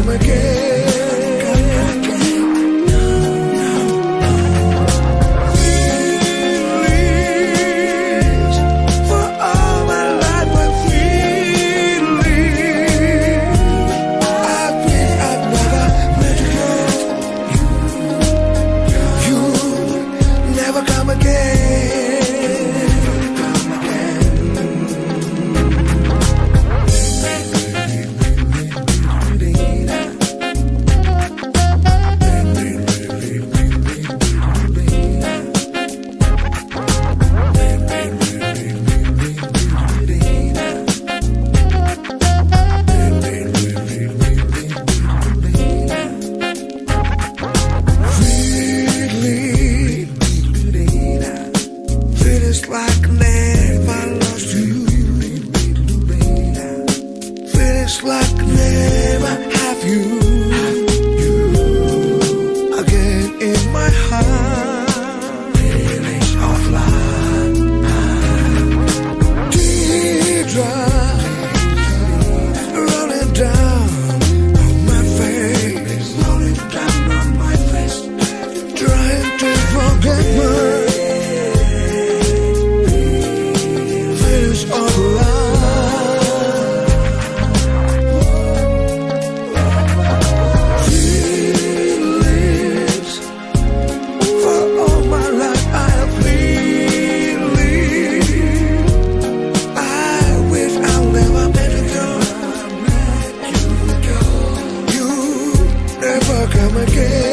come again. Feelings for all my life were feelings. I think I've never let you go. You never come again. Feels like I never lost you. Feels like I never have you again in my heart. Feelings of love. Teardrops rolling down on my face. Rolling down on my face. Trying to forget my come again.